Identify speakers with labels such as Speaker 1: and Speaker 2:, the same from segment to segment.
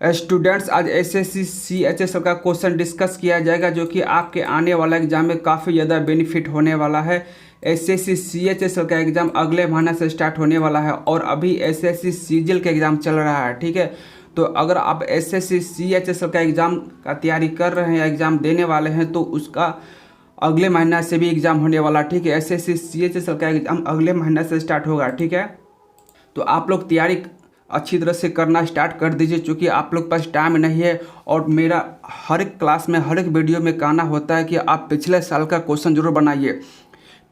Speaker 1: Students, आज SSC CHSL का question discuss किया जाएगा जो कि आपके आने वाला एग्जाम में काफ़ी ज़्यादा बेनिफिट होने वाला है। एसएससी सीएचएसएल का एग्ज़ाम अगले महीने से स्टार्ट होने वाला है और अभी एसएससी सीजीएल का एग्ज़ाम चल रहा है। ठीक है, तो अगर आप एसएससी सीएचएसएल का एग्ज़ाम का तैयारी कर रहे हैं या एग्ज़ाम देने वाले हैं तो उसका अगले महीना से भी एग्ज़ाम होने वाला। ठीक है, एसएससी सीएचएसएल का एग्ज़ाम अगले महीने से स्टार्ट होगा। ठीक है, तो आप लोग तैयारी अच्छी तरह से करना स्टार्ट कर दीजिए, क्योंकि आप लोग के पास टाइम नहीं है। और मेरा हर एक क्लास में हर एक वीडियो में कहना होता है कि आप पिछले साल का क्वेश्चन जरूर बनाइए।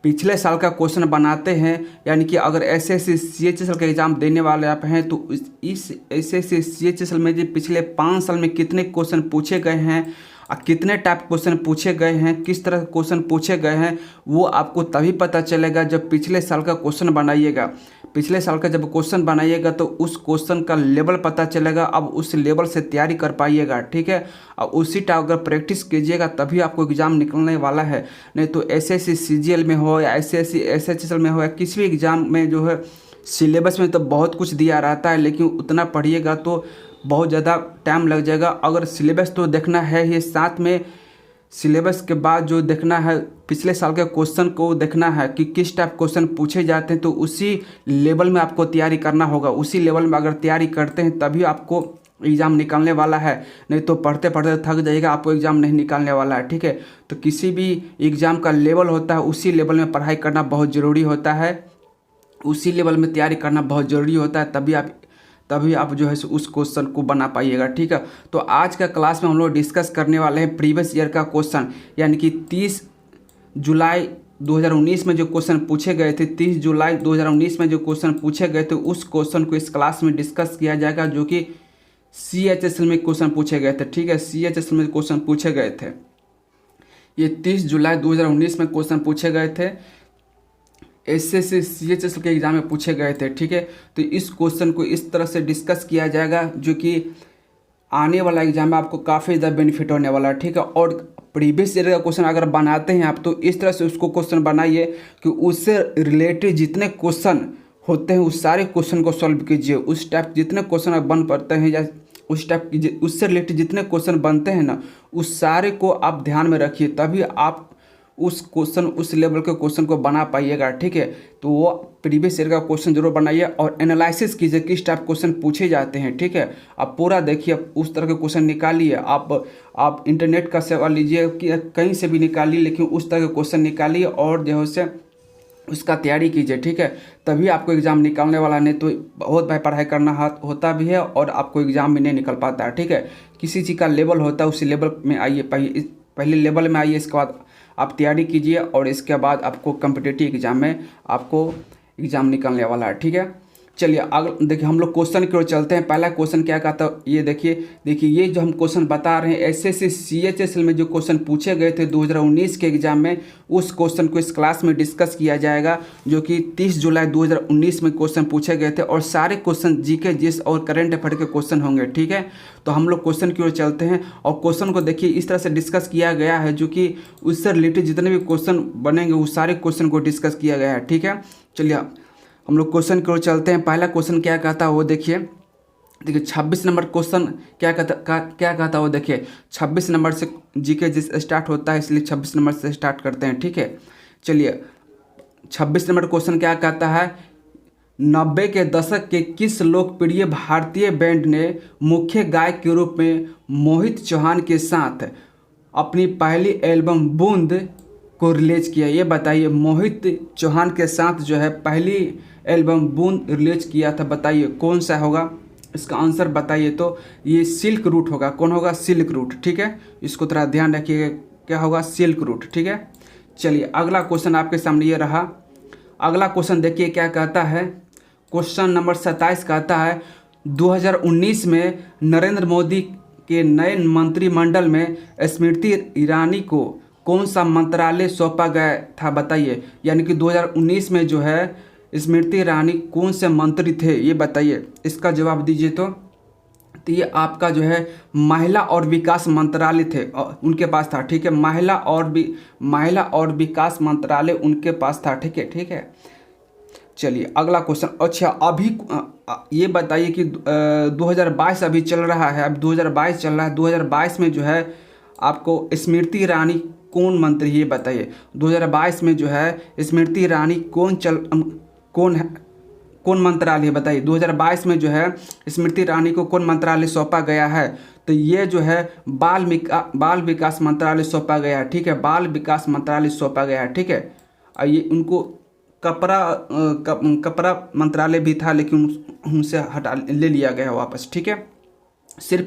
Speaker 1: पिछले साल का क्वेश्चन बनाते हैं, यानी कि अगर एसएससी सीएचएसएल का एग्ज़ाम देने वाले आप हैं तो इस एसएससी सीएचएसएल में जो पिछले 5 साल में कितने क्वेश्चन पूछे गए हैं और कितने टाइप क्वेश्चन पूछे गए हैं, किस तरह के क्वेश्चन पूछे गए हैं, वो आपको तभी पता चलेगा जब पिछले साल का क्वेश्चन बनाइएगा। पिछले साल का जब क्वेश्चन बनाइएगा तो उस क्वेश्चन का लेवल पता चलेगा, अब उस लेवल से तैयारी कर पाइएगा। ठीक है, और उसी टाइप अगर प्रैक्टिस कीजिएगा तभी आपको एग्ज़ाम निकलने वाला है। नहीं तो एसएससी सीजीएल में हो या एसएससी एसएचएसएल में हो या किसी भी एग्ज़ाम में जो है सिलेबस में तो बहुत कुछ दिया रहता है, लेकिन उतना पढ़िएगा तो बहुत ज़्यादा टाइम लग जाएगा। अगर सिलेबस तो देखना है ही, साथ में सिलेबस के बाद जो देखना है पिछले साल के क्वेश्चन को देखना है कि किस टाइप क्वेश्चन पूछे जाते हैं, तो उसी लेवल में आपको तैयारी करना होगा। उसी लेवल में अगर तैयारी करते हैं तभी आपको एग्ज़ाम निकालने वाला है, नहीं तो पढ़ते पढ़ते थक जाइएगा, आपको एग्ज़ाम नहीं निकालने वाला है। ठीक है, तो किसी भी एग्ज़ाम का लेवल होता है उसी लेवल में पढ़ाई करना बहुत ज़रूरी होता है, उसी लेवल में तैयारी करना बहुत ज़रूरी होता है, तभी आप जो है उस क्वेश्चन को बना पाइएगा। ठीक है, तो आज का क्लास में हम लोग डिस्कस करने वाले हैं प्रीवियस ईयर का क्वेश्चन, यानी कि 30 जुलाई 2019 में जो क्वेश्चन पूछे गए थे, 30 जुलाई 2019 में जो क्वेश्चन पूछे गए थे उस क्वेश्चन को इस क्लास में डिस्कस किया जाएगा, जो कि सीएचएसएल में क्वेश्चन पूछे गए थे। ठीक है, सीएचएसएल में क्वेश्चन पूछे गए थे, ये 30 जुलाई 2019 में क्वेश्चन पूछे गए थे, एसएससी सीएचएसएल के एग्ज़ाम में पूछे गए थे। ठीक है, तो इस क्वेश्चन को इस तरह से डिस्कस किया जाएगा जो कि आने वाला एग्जाम में आपको काफ़ी ज़्यादा बेनिफिट होने वाला है। ठीक है, और प्रीवियस ईयर का क्वेश्चन अगर बनाते हैं आप तो इस तरह से उसको क्वेश्चन बनाइए कि उससे रिलेटेड जितने क्वेश्चन होते हैं उस सारे क्वेश्चन को सॉल्व कीजिए। उस टाइप जितने क्वेश्चन बन पड़ते हैं या उस टाइप की उससे रिलेटेड जितने क्वेश्चन बनते हैं ना, उस सारे को आप ध्यान में रखिए, तभी आप उस लेवल के क्वेश्चन को बना पाइएगा। ठीक है, तो वो प्रीवियस ईयर का क्वेश्चन जरूर बनाइए और एनालिसिस कीजिए किस टाइप क्वेश्चन पूछे जाते हैं। ठीक है, आप पूरा देखिए, उस तरह के क्वेश्चन निकालिए। आप इंटरनेट का सेवा लीजिए कि कहीं से भी निकालिए, लेकिन उस तरह के क्वेश्चन निकालिए और जो है से उसका तैयारी कीजिए। ठीक है, तभी आपको एग्ज़ाम निकालने वाला, नहीं तो बहुत भाई पढ़ाई करना होता भी है और आपको एग्ज़ाम भी नहीं निकल पाता है। ठीक है, किसी चीज़ का लेवल होता है, उसी लेवल में आइए, पहले लेवल में आइए, इसके बाद आप तैयारी कीजिए और इसके बाद आपको कॉम्पिटिटिव एग्ज़ाम में आपको एग्ज़ाम निकलने वाला है। ठीक है, चलिए आगे देखिए, हम लोग क्वेश्चन की ओर चलते हैं। पहला क्वेश्चन क्या कहता है ये देखिए ये जो हम क्वेश्चन बता रहे हैं एसएससी सीएचएसएल में जो क्वेश्चन पूछे गए थे 2019 के एग्जाम में, उस क्वेश्चन को इस क्लास में डिस्कस किया जाएगा, जो कि 30 जुलाई 2019 में क्वेश्चन पूछे गए थे और सारे क्वेश्चन जीके जिस और करंट अफेयर के क्वेश्चन होंगे। ठीक है, तो हम लोग क्वेश्चन की ओर चलते हैं और क्वेश्चन को देखिए इस तरह से डिस्कस किया गया है, जो कि उससे रिलेटेड जितने भी क्वेश्चन बनेंगे उस सारे क्वेश्चन को डिस्कस किया गया है। ठीक है, चलिए हम लोग क्वेश्चन की ओर चलते हैं। पहला क्वेश्चन क्या कहता है वो देखिए 26 नंबर क्वेश्चन क्या कहता है वो देखिए। 26 नंबर से जीके जिस स्टार्ट होता है, इसलिए 26 नंबर से स्टार्ट करते हैं। ठीक है, चलिए 26 नंबर क्वेश्चन क्या कहता है, 90 के दशक के किस लोकप्रिय भारतीय बैंड ने मुख्य गायक के रूप में मोहित चौहान के साथ अपनी पहली एल्बम बूंद को रिलीज किया? ये बताइए, मोहित चौहान के साथ जो है पहली एल्बम बूंद रिलीज किया था, बताइए कौन सा होगा? इसका आंसर बताइए। तो ये सिल्क रूट होगा। कौन होगा? Silk route. ठीक है, इसको थोड़ा ध्यान रखिएगा, क्या होगा? Silk route. ठीक है, चलिए अगला क्वेश्चन आपके सामने ये रहा। अगला क्वेश्चन देखिए क्या कहता है, क्वेश्चन नंबर 27 कहता है 2019 में नरेंद्र मोदी के नए मंत्रिमंडल में स्मृति ईरानी को कौन सा मंत्रालय सौंपा गया था, बताइए। यानी कि 2019 में जो है स्मृति ईरानी कौन से मंत्री थे, ये बताइए। इसका जवाब दीजिए। तो ये आपका जो है महिला और विकास मंत्रालय थे, उनके पास था। ठीक है, महिला और विकास मंत्रालय उनके पास था। ठीक है, चलिए अगला क्वेश्चन। अच्छा अभी ये बताइए कि 2022 अभी चल रहा है, अब 2022 चल रहा है, 2022 में जो है आपको स्मृति ईरानी कौन मंत्री है ये बताइए। 2022 में जो है स्मृति ईरानी कौन है, कौन मंत्रालय बताइए। 2022 में जो है स्मृति ईरानी को कौन मंत्रालय सौंपा गया है, तो ये जो है बाल विकास मंत्रालय सौंपा गया है, ठीक है, बाल विकास मंत्रालय सौंपा गया है, ठीक है। और ये उनको कपड़ा मंत्रालय भी था लेकिन उनसे हटा ले लिया गया वापस, ठीक है। सिर्फ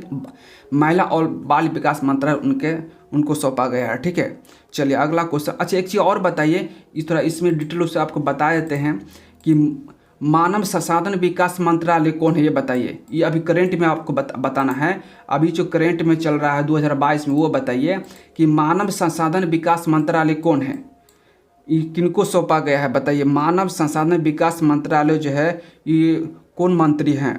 Speaker 1: महिला और बाल विकास मंत्रालय उनको सौंपा गया है, ठीक है। चलिए अगला क्वेश्चन। अच्छा एक चीज़ और बताइए, इस थोड़ा इसमें डिटेल से आपको बता देते हैं कि मानव संसाधन विकास मंत्रालय कौन है ये बताइए। ये अभी करेंट में आपको बताना है, अभी जो करेंट में चल रहा है 2022 में, वो बताइए कि मानव संसाधन विकास मंत्रालय कौन है, ये किनको सौंपा गया है बताइए। मानव संसाधन विकास मंत्रालय जो है ये कौन मंत्री हैं,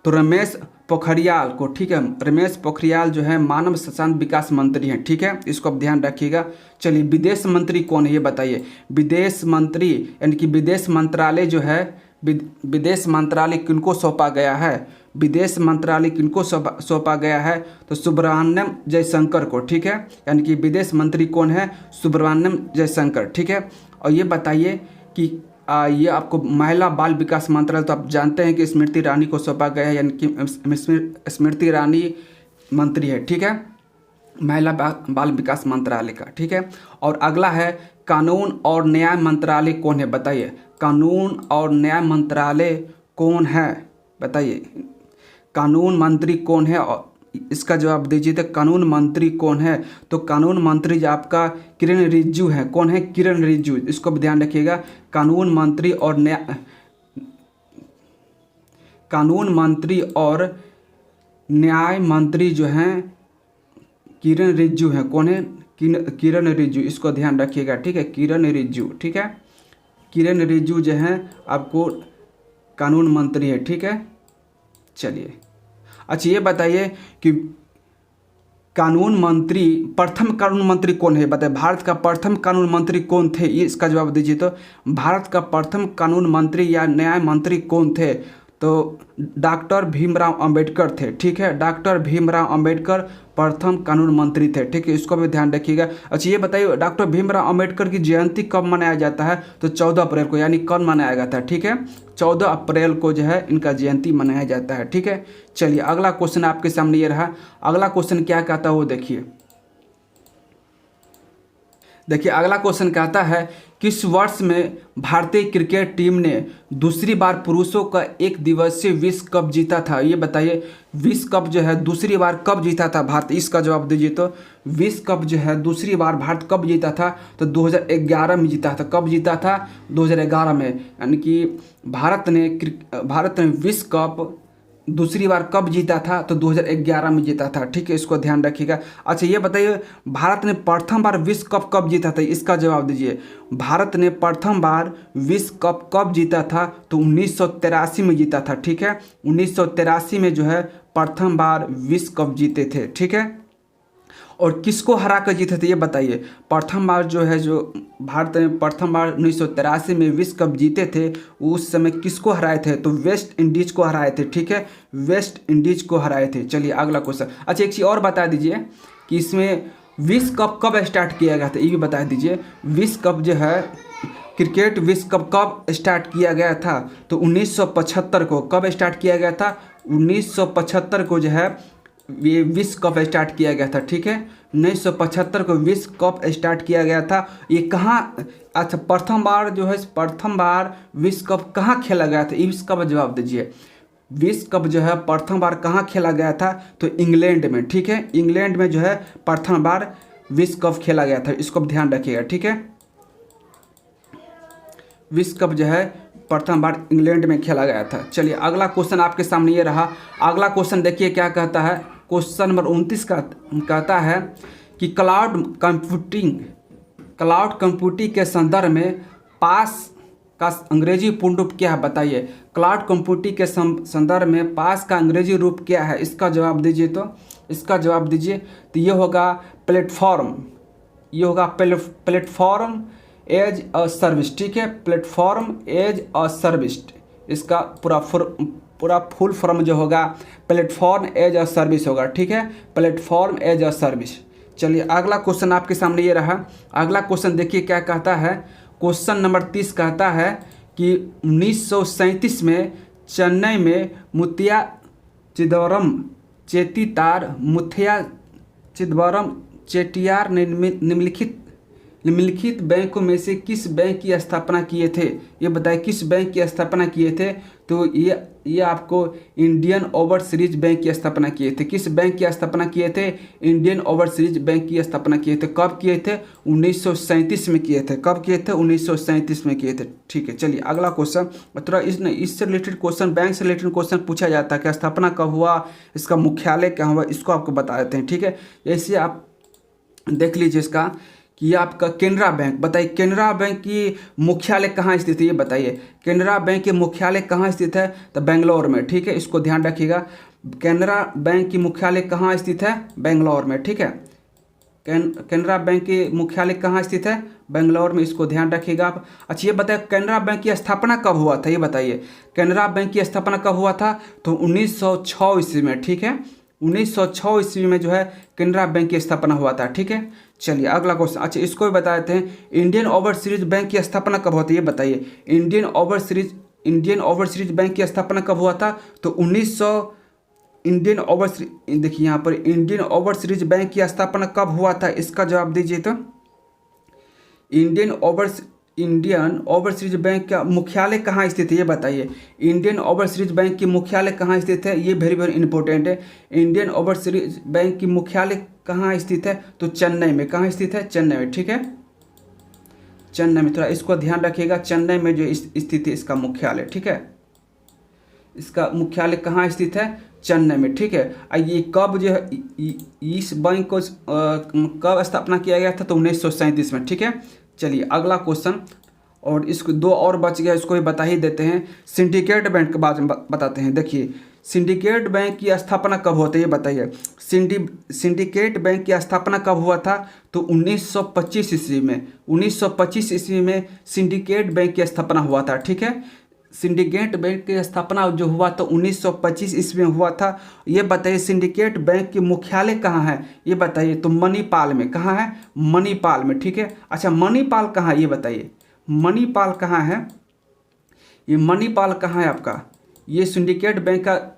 Speaker 1: तो रमेश पोखरियाल को, ठीक है, रमेश पोखरियाल जो है मानव संसाधन विकास मंत्री हैं, ठीक है, इसको आप ध्यान रखिएगा। चलिए विदेश मंत्री कौन है ये बताइए। विदेश मंत्री यानी कि विदेश मंत्रालय जो है, विदेश मंत्रालय किनको सौंपा गया है, विदेश मंत्रालय किनको सौंपा गया है, तो सुब्रमण्यम जयशंकर को, ठीक है, यानी कि विदेश मंत्री कौन है, सुब्रमण्यम जयशंकर, ठीक है। और ये बताइए कि ये आपको महिला बाल विकास मंत्रालय तो आप जानते हैं कि स्मृति ईरानी को सौंपा गया है, यानी कि स्मृति ईरानी मंत्री है, ठीक है, महिला बाल विकास मंत्रालय का, ठीक है। और अगला है कानून और न्याय मंत्रालय कौन है बताइए। कानून और न्याय मंत्रालय कौन है बताइए, कानून मंत्री कौन है, और इसका जवाब दीजिए। तो कानून मंत्री कौन है, तो कानून मंत्री जो आपका किरण रिजिजू है, कौन है, किरण रिजिजू, इसको भी ध्यान रखिएगा। कानून मंत्री और न्याय मंत्री जो हैं किरण रिजिजू है, कौन है, किरण रिजिजू, इसको ध्यान रखिएगा, ठीक है, किरण रिजिजू, ठीक है, किरण रिजिजू जो हैं आपको कानून मंत्री है, ठीक है। चलिए अच्छा ये बताइए कि प्रथम कानून मंत्री कौन है बताइए। भारत का प्रथम कानून मंत्री कौन थे, ये इसका जवाब दीजिए। तो भारत का प्रथम कानून मंत्री या न्याय मंत्री कौन थे, तो डॉक्टर भीमराव अंबेडकर थे, ठीक है, डॉक्टर भीमराव अंबेडकर प्रथम कानून मंत्री थे, ठीक है, इसको भी ध्यान रखिएगा। अच्छा ये बताइए डॉक्टर भीमराव अंबेडकर की जयंती कब मनाया जाता है, तो 14 अप्रैल को, यानी कल मनाया जाता है, ठीक है, 14 अप्रैल को जो है इनका जयंती मनाया जाता है, ठीक है। चलिए अगला क्वेश्चन आपके सामने ये रहा। अगला क्वेश्चन क्या कहता है वो देखिए। अगला क्वेश्चन कहता है किस वर्ष में भारतीय क्रिकेट टीम ने दूसरी बार पुरुषों का एक दिवसीय विश्व कप जीता था, ये बताइए। विश्व कप जो है दूसरी बार कब जीता था भारत, इसका जवाब दीजिए। तो विश्व कप जो है दूसरी बार भारत कब जीता था, तो 2011 में जीता था। कब जीता था, 2011 में, यानी कि भारत ने विश्व कप दूसरी बार कब जीता था, तो 2011 में जीता था, ठीक है, इसको ध्यान रखिएगा। अच्छा ये बताइए भारत ने प्रथम बार विश्व कप कब जीता था, इसका जवाब दीजिए। भारत ने प्रथम बार विश्व कप कब जीता था, तो 1983 में जीता था, ठीक है, 1983 में जो है प्रथम बार विश्व कप जीते थे, ठीक है। और किसको हरा कर जीते थे ये बताइए। प्रथम बार जो है, जो भारत ने प्रथम बार 1983 में विश्व कप जीते थे, उस समय किसको हराए थे, तो वेस्ट इंडीज को हराए थे, ठीक है, वेस्ट इंडीज को हराए थे। चलिए अगला क्वेश्चन। अच्छा एक चीज़ और बता दीजिए कि इसमें विश्व कप कब स्टार्ट किया गया था, ये भी बता दीजिए। विश्व कप जो है क्रिकेट विश्व कप कब स्टार्ट किया गया था, तो 1975 को। कब स्टार्ट किया गया था, 1975 को जो है ये विश्व कप स्टार्ट किया गया था, ठीक है, 1975 को विश्व कप स्टार्ट किया गया था। ये कहाँ, अच्छा प्रथम बार जो है, प्रथम बार विश्व कप कहाँ खेला गया था, इसका जवाब दीजिए। विश्व कप जो है प्रथम बार कहाँ खेला गया था, तो इंग्लैंड में, ठीक है, इंग्लैंड में जो है प्रथम बार विश्व कप खेला गया था, इसको ध्यान रखिएगा, ठीक है। विश्व कप जो है प्रथम बार इंग्लैंड में खेला गया था। चलिए अगला क्वेश्चन आपके सामने ये रहा। अगला क्वेश्चन देखिए क्या कहता है। क्वेश्चन नंबर 29 का कहता है कि क्लाउड कंप्यूटिंग के संदर्भ में पास का अंग्रेजी पूर्ण रूप क्या है बताइए। क्लाउड कंप्यूटिंग के संदर्भ में पास का अंग्रेजी रूप क्या है, इसका जवाब दीजिए। तो इसका जवाब दीजिए, तो ये होगा प्लेटफॉर्म, ये होगा प्लेटफॉर्म एज अ सर्विस, ठीक है, प्लेटफॉर्म एज अ सर्विस, इसका पूरा फुल फॉर्म जो होगा प्लेटफॉर्म एज अ सर्विस होगा, ठीक है, प्लेटफॉर्म एज अ सर्विस। चलिए अगला क्वेश्चन आपके सामने ये रहा। अगला क्वेश्चन देखिए क्या कहता है। क्वेश्चन नंबर 30 कहता है कि 1937 में चेन्नई में मुथिया चिदम्बरम चेट्टीयार मुथिया चिदम्बरम चेट्टीयार ने निम्नलिखित बैंकों में से किस बैंक की स्थापना किए थे? ये बताइए किस बैंक की स्थापना किए थे? तो ये आपको इंडियन ओवरसीज बैंक की स्थापना किए थे। किस बैंक की स्थापना किए थे? इंडियन ओवरसीज बैंक की स्थापना किए थे। कब किए थे? 1937 में किए थे। कब किए थे? 1937 में किए थे। ठीक है, चलिए अगला क्वेश्चन। थोड़ा इससे रिलेटेड क्वेश्चन, बैंक से रिलेटेड क्वेश्चन पूछा जाता है कि स्थापना कब हुआ, इसका मुख्यालय क्या हुआ, इसको आपको बता देते हैं। ठीक है, जैसे आप देख लीजिए इसका कि ये आपका केनरा बैंक, बताइए केनरा बैंक की मुख्यालय कहाँ स्थित है? ये बताइए केनरा बैंक की मुख्यालय कहाँ स्थित है? तो बेंगलोर में। ठीक है, इसको ध्यान रखिएगा। केनरा बैंक की मुख्यालय कहाँ स्थित है? बेंगलोर में। ठीक है, केनरा बैंक की मुख्यालय कहाँ स्थित है? बेंगलोर में, इसको ध्यान रखिएगा आप। अच्छा ये बताइए केनरा बैंक की स्थापना कब हुआ था? ये बताइए केनरा बैंक की स्थापना कब हुआ था? तो 1906 ईस्वी में। ठीक है, 1906 ईस्वी में जो है केनरा बैंक की स्थापना हुआ था। ठीक है, चलिए अगला क्वेश्चन। अच्छा इसको भी बता देते हैं, इंडियन ओवरसीज बैंक की स्थापना कब होती है? ये बताइए इंडियन ओवरसीज बैंक की स्थापना कब हुआ था? तो 1900 इंडियन ओवरसीज, देखिए यहाँ पर इंडियन ओवरसीज बैंक की स्थापना कब हुआ था? इसका जवाब दीजिए। तो इंडियन ओवरसीज बैंक का मुख्यालय कहाँ स्थित है? ये बताइए इंडियन ओवरसीज बैंक की मुख्यालय कहाँ स्थित है? ये वेरी वेरी इंपॉर्टेंट है। इंडियन ओवरसीज बैंक की मुख्यालय कहाँ स्थित है? तो चेन्नई में। कहाँ स्थित है? चेन्नई में। ठीक है, चेन्नई में, थोड़ा इसको ध्यान रखिएगा। चेन्नई में जो स्थित है इसका मुख्यालय। ठीक है, इसका मुख्यालय कहाँ स्थित है? चेन्नई में। ठीक है, ये कब जो है इस बैंक को कब स्थापना किया गया था? तो 1937 में। ठीक है, चलिए अगला क्वेश्चन। और इसको दो और बच गया, इसको भी बता ही देते हैं। सिंडिकेट बैंक के बारे में बताते हैं। देखिए सिंडिकेट बैंक की स्थापना कब होती है? ये बताइए सिंडिकेट बैंक की स्थापना कब हुआ था? तो 1925 ईस्वी में। 1925 ईस्वी में सिंडिकेट बैंक की स्थापना हुआ था। ठीक है, सिंडिकेट बैंक की स्थापना जो हुआ तो 1925 ईस्वी में हुआ था। ये बताइए सिंडिकेट बैंक की मुख्यालय कहाँ है? ये बताइए तो मणिपाल में। कहाँ है? मणिपाल में। ठीक है, अच्छा मणिपाल कहाँ है? ये बताइए मणिपाल कहाँ है? ये मणिपाल कहाँ है आपका? ये सिंडिकेट बैंक का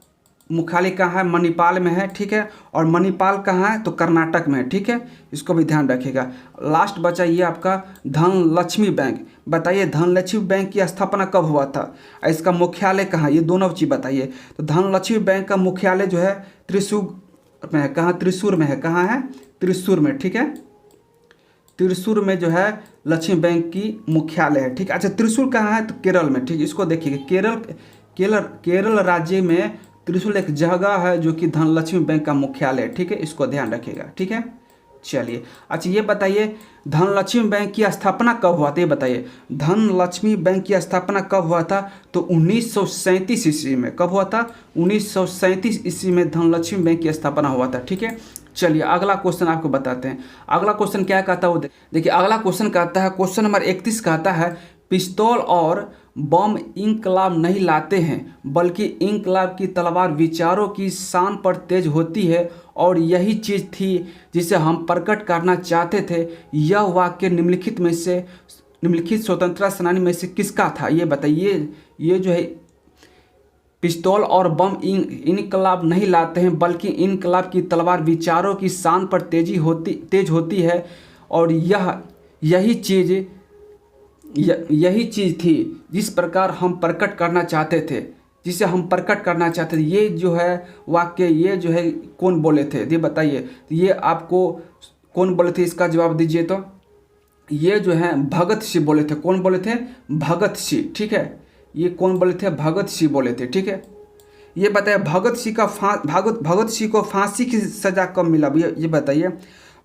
Speaker 1: मुख्यालय कहाँ है? मणिपाल में है। ठीक है, और मणिपाल कहाँ है? तो कर्नाटक में है। ठीक है, इसको भी ध्यान रखिएगा। लास्ट बचा ये आपका धनलक्ष्मी बैंक। बताइए धनलक्ष्मी बैंक की स्थापना कब हुआ था? इसका मुख्यालय कहाँ? ये दोनों चीज़ बताइए। तो धनलक्ष्मी बैंक का मुख्यालय जो है त्रिशूर में है। कहाँ? त्रिशूर में है। कहाँ है? त्रिशूर में। ठीक है, त्रिशूर में जो है लक्ष्मी बैंक की मुख्यालय है। ठीक है, अच्छा त्रिशूर कहाँ है? तो केरल में। ठीक है, इसको देखिएगा केरल राज्य में त्रिशूल एक जगह है जो कि धनलक्ष्मी बैंक का मुख्यालय है। ठीक है, इसको ध्यान रखिएगा। ठीक है, चलिए अच्छा ये बताइए धनलक्ष्मी बैंक की स्थापना कब हुआ था? ये बताइए धनलक्ष्मी बैंक की स्थापना कब हुआ था? तो 1937 ईस्वी में। कब हुआ था? 1937 ईस्वी में धनलक्ष्मी बैंक की स्थापना हुआ था। ठीक है, चलिए अगला क्वेश्चन आपको बताते हैं। अगला क्वेश्चन क्या कहता है वो देखिए। अगला क्वेश्चन कहता है, क्वेश्चन नंबर 31 कहता है पिस्तौल और बम इंकलाब नहीं लाते हैं बल्कि इंकलाब की तलवार विचारों की शान पर तेज होती है और यही चीज़ थी जिसे हम प्रकट करना चाहते थे। यह वाक्य निम्नलिखित स्वतंत्रता सेनानी में से किसका था? ये बताइए। ये जो है पिस्तौल और बम इनकलाब नहीं लाते हैं बल्कि इनकलाब की तलवार विचारों की शान पर तेज होती है और यही चीज़ थी जिस प्रकार हम प्रकट करना चाहते थे, जिसे हम प्रकट करना चाहते थे। ये जो है वाक्य, ये जो है कौन बोले थे? ये बताइए ये आपको कौन बोले थे? इसका जवाब दीजिए। तो ये जो है भगत सिंह बोले थे। कौन बोले थे? भगत सिंह। ठीक है, ये कौन बोले थे? भगत सिंह बोले थे। ठीक है, ये बताइए भगत सिंह को फांसी की सज़ा कब मिला? ये बताइए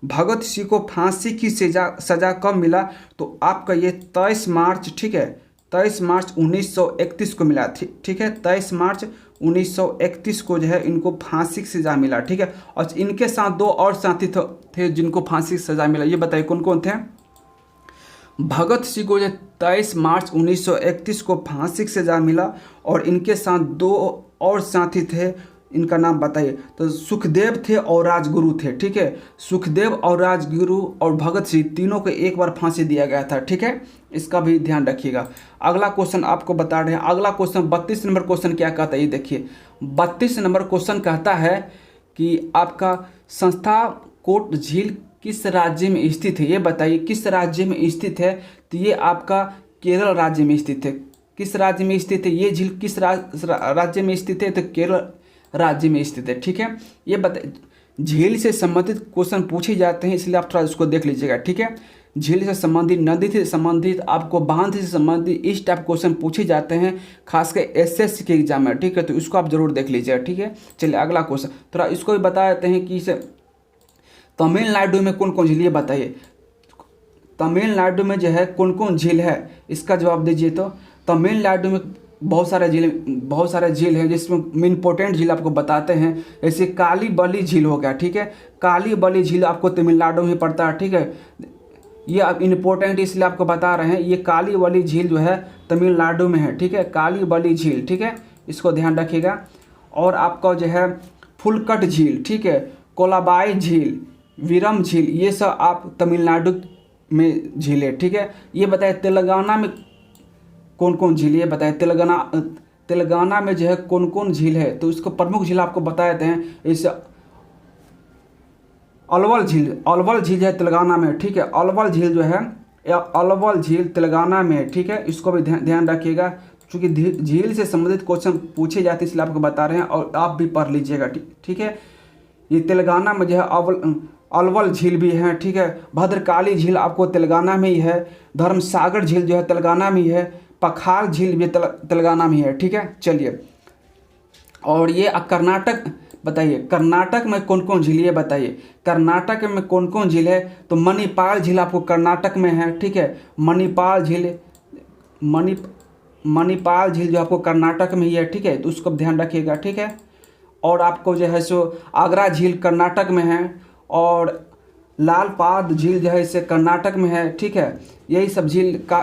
Speaker 1: भगत सिंह को फांसी की सज़ा कब मिला? तो आपका ये 23 मार्च, ठीक है 23 मार्च 1931 को मिला। ठीक है, 23 मार्च 1931 को जो है इनको फांसी की सज़ा मिला। ठीक है, और इनके साथ दो और साथी थे जिनको फांसी की सज़ा मिला। ये बताइए कौन कौन थे? भगत सिंह को जो 23 मार्च 1931 को फांसी की सजा मिला और इनके साथ दो और साथी थे, इनका नाम बताइए। तो सुखदेव थे और राजगुरु थे, ठीक है। सुखदेव और राजगुरु और भगत सिंह तीनों को एक बार फांसी दिया गया था, ठीक है। इसका भी ध्यान रखिएगा। अगला क्वेश्चन आपको बता रहे हैं। अगला क्वेश्चन 32 नंबर क्वेश्चन क्या कहता है, ये देखिए। 32 नंबर क्वेश्चन कहता है कि आपका संस्था कोट झील किस राज्य में स्थित है, ये बताइए। किस राज्य में स्थित है, तो ये आपका केरल राज्य में स्थित है। किस राज्य में स्थित है ये झील, किस राज्य में स्थित है, तो केरल राज्य में स्थित है, ठीक है। ये बताइए, झील से संबंधित क्वेश्चन पूछे जाते हैं, इसलिए आप थोड़ा इसको देख लीजिएगा, ठीक है। झील से संबंधित, नदी से संबंधित, आपको बांध से संबंधित इस टाइप क्वेश्चन पूछे जाते हैं, खासकर एसएससी के एग्जाम में, ठीक है। तो इसको आप जरूर देख लीजिएगा, ठीक है। चलिए अगला क्वेश्चन थोड़ा इसको भी बता देते हैं कि इसे तमिलनाडु में कौन कौन झील, ये बताइए। तमिलनाडु में जो है कौन कौन झील है, इसका जवाब दीजिए। तो तमिलनाडु में बहुत सारे झील हैं, जिसमें इम्पोर्टेंट झील आपको बताते हैं। जैसे काली बली झील हो गया, ठीक है। काली बली झील आपको तमिलनाडु में पड़ता है, ठीक है। ये अब इम्पोर्टेंट इसलिए आपको बता रहे हैं, ये काली बली झील जो है तमिलनाडु में है, ठीक है। काली बली झील, ठीक है, इसको ध्यान रखिएगा। और आपका जो है फुलकट झील, ठीक है, कोलाबाई झील, विरम झील, ये सब आप तमिलनाडु में झील है, ठीक है। ये बताए तेलंगाना में कौन कौन झील, ये बताए। तेलंगाना में जो है कौन कौन झील है, तो इसको प्रमुख झील आपको बता देते हैं। इस अलवल झील है तेलंगाना में, ठीक है। अलवल झील जो है, अलवल झील तेलंगाना में है, ठीक है। इसको भी ध्यान रखिएगा, क्योंकि झील से संबंधित क्वेश्चन पूछे जाते हैं, इसलिए आपको बता रहे हैं और आप भी पढ़ लीजिएगा, ठीक है। ये तेलंगाना में जो है अलवल झील भी है, ठीक है। भद्रकाली झील आपको तेलंगाना में ही है। धर्मसागर झील जो है तेलंगाना में ही है। पखाल झील भी तेलंगाना में है, ठीक है। चलिए, और ये कर्नाटक बताइए, कर्नाटक में कौन कौन झील, ये बताइए। कर्नाटक में कौन कौन झील है, तो मणिपाल झील आपको कर्नाटक में है, ठीक है। मणिपाल झील जो आपको कर्नाटक में ही है, ठीक है। तो उसको ध्यान रखिएगा, ठीक है। और आपको जो है सो आगरा झील कर्नाटक में है, और लालपाद झील जो है इसे कर्नाटक में है, ठीक है। यही सब झील का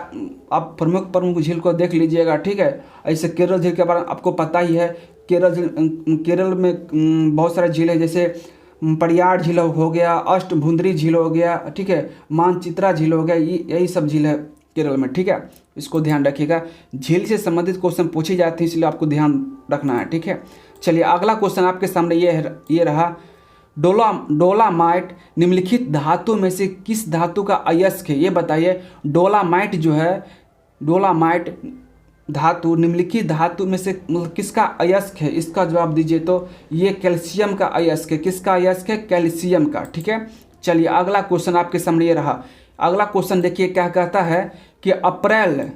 Speaker 1: आप प्रमुख झील को देख लीजिएगा, ठीक है। ऐसे केरल झील के बारे में आपको पता ही है। केरल में बहुत सारे झील है, जैसे परियार झील हो गया, अष्टभुंदरी झील हो गया, ठीक है। मानचित्रा झील हो गया, यही सब झील है केरल में, ठीक है। इसको ध्यान रखिएगा। झील से संबंधित क्वेश्चन पूछे जाते हैं, इसलिए आपको ध्यान रखना है, ठीक है। चलिए अगला क्वेश्चन आपके सामने ये रहा। डोलामाइट निम्नलिखित धातु में से किस धातु का अयस्क है, ये बताइए। डोलामाइट जो है, डोलामाइट धातु निम्नलिखित धातु में से मतलब किसका अयस्क है, इसका जवाब दीजिए। तो ये कैल्शियम का अयस्क है। किसका अयस्क है, कैल्शियम का, ठीक है। चलिए अगला क्वेश्चन आपके सामने ये रहा। अगला क्वेश्चन देखिए क्या कहता है कि अप्रैल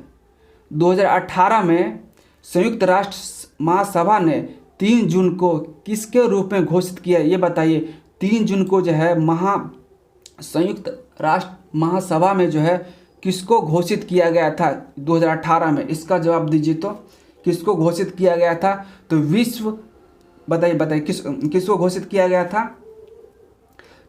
Speaker 1: 2018 में संयुक्त राष्ट्र महासभा ने 3 जून को किसके रूप में घोषित किया, ये बताइए। 3 जून को जो है संयुक्त राष्ट्र महासभा में जो है किसको घोषित किया गया था 2018 में, इसका जवाब दीजिए। तो किसको घोषित किया गया था, तो बताइए किसको घोषित किया गया था,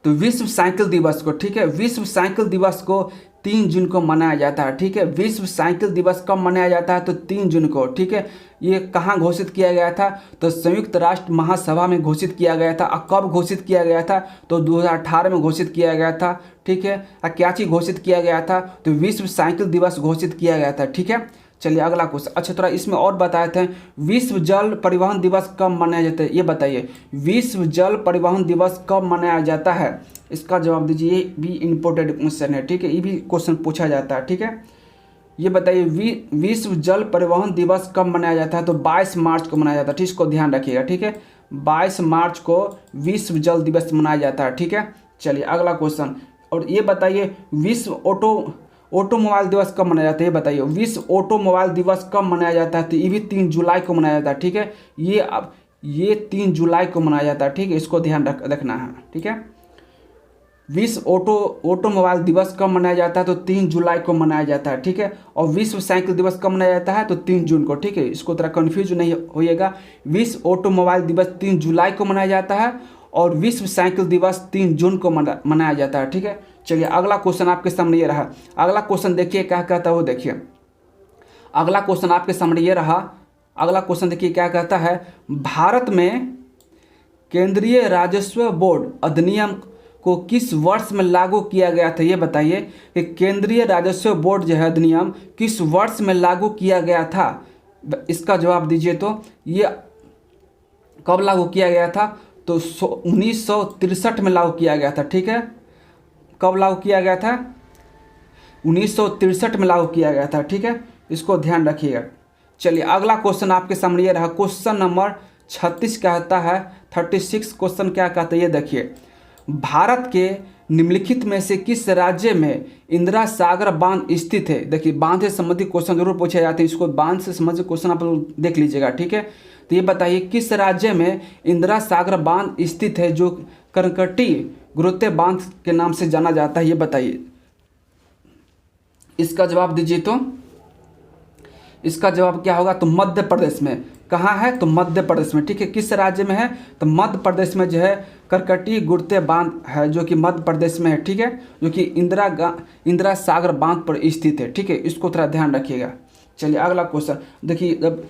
Speaker 1: तो विश्व साइकिल दिवस को, ठीक है। विश्व साइकिल दिवस को 3 जून को मनाया जाता है, ठीक है। विश्व साइकिल दिवस कब मनाया जाता है, तो 3 जून को, ठीक है। ये कहाँ घोषित किया गया था, तो संयुक्त राष्ट्र महासभा में घोषित किया गया था। और कब घोषित किया गया था, तो 2018 में घोषित किया गया था, ठीक है। और क्या चीज़ घोषित किया गया था, तो विश्व साइकिल दिवस घोषित किया गया था, ठीक है। चलिए अगला क्वेश्चन, अच्छा थोड़ा इसमें और बताए थे। विश्व जल परिवहन दिवस कब मनाया जाता है, ये बताइए। विश्व जल परिवहन दिवस कब मनाया जाता है, इसका जवाब दीजिए। ये भी इम्पोर्टेंट क्वेश्चन है, ठीक है। ये भी क्वेश्चन पूछा जाता है, ठीक है। ये बताइए विश्व जल परिवहन दिवस कब मनाया जाता है, तो 22 मार्च को मनाया जाता है, ठीक। इसको ध्यान रखिएगा, ठीक है। 22 मार्च को विश्व जल दिवस मनाया जाता है, ठीक है। चलिए अगला क्वेश्चन, और ये बताइए विश्व ऑटोमोबाइल दिवस कब मनाया जाता है, ये बताइए। विश्व ऑटोमोबाइल दिवस कब मनाया जाता है, तो ये भी 3 जुलाई को मनाया जाता है, ठीक है। ये 3 जुलाई को मनाया जाता है, ठीक है। इसको ध्यान रखना है, ठीक है। विश्व ऑटोमोबाइल दिवस कब मनाया जाता है, तो 3 जुलाई को मनाया जाता है, ठीक है। और विश्व साइकिल दिवस कब मनाया जाता है, तो 3 जून को, ठीक है। इसको तरह कन्फ्यूज नहीं होइएगा। विश्व ऑटोमोबाइल दिवस 3 जुलाई को मनाया जाता है, और विश्व साइकिल दिवस 3 जून को मनाया जाता है। ठीक है, चलिए अगला क्वेश्चन आपके सामने ये रहा। अगला क्वेश्चन देखिए क्या कहता है वो देखिए। अगला क्वेश्चन आपके सामने ये रहा। अगला क्वेश्चन देखिए क्या कहता है। भारत में केंद्रीय राजस्व बोर्ड अधिनियम को किस वर्ष में लागू किया गया था, ये बताइए कि केंद्रीय राजस्व बोर्ड जो है अधिनियम किस वर्ष में लागू किया गया था। इसका जवाब दीजिए। तो ये कब लागू किया गया था, तो 1963 में लागू किया गया था। ठीक है, कब लागू किया गया था, 1963 में लागू किया गया था। ठीक है, इसको ध्यान रखिएगा। चलिए अगला क्वेश्चन आपके सामने ये रहा। क्वेश्चन नंबर 36 कहता है, 36 क्वेश्चन क्या कहता है ये देखिए। भारत के निम्नलिखित में से किस राज्य में इंदिरा सागर बांध स्थित है। देखिए बांध से संबंधित क्वेश्चन जरूर पूछे जाते हैं, इसको बांध से संबंधित क्वेश्चन आप लोग देख लीजिएगा। ठीक है, तो ये बताइए किस राज्य में इंदिरा सागर बांध स्थित है जो करकटी गुरुत्व बांध के नाम से जाना जाता है, ये बताइए। इसका जवाब दीजिए। तो इसका जवाब क्या होगा, तो मध्य प्रदेश में। कहाँ है, तो मध्य प्रदेश में। ठीक है, किस राज्य में है, तो मध्य प्रदेश में जो है करकटी गुरुत्व बांध है जो कि मध्य प्रदेश में है। ठीक है, जो कि इंदिरा सागर बांध पर स्थित है। ठीक है, इसको थोड़ा ध्यान रखिएगा। चलिए अगला क्वेश्चन देखिए। जब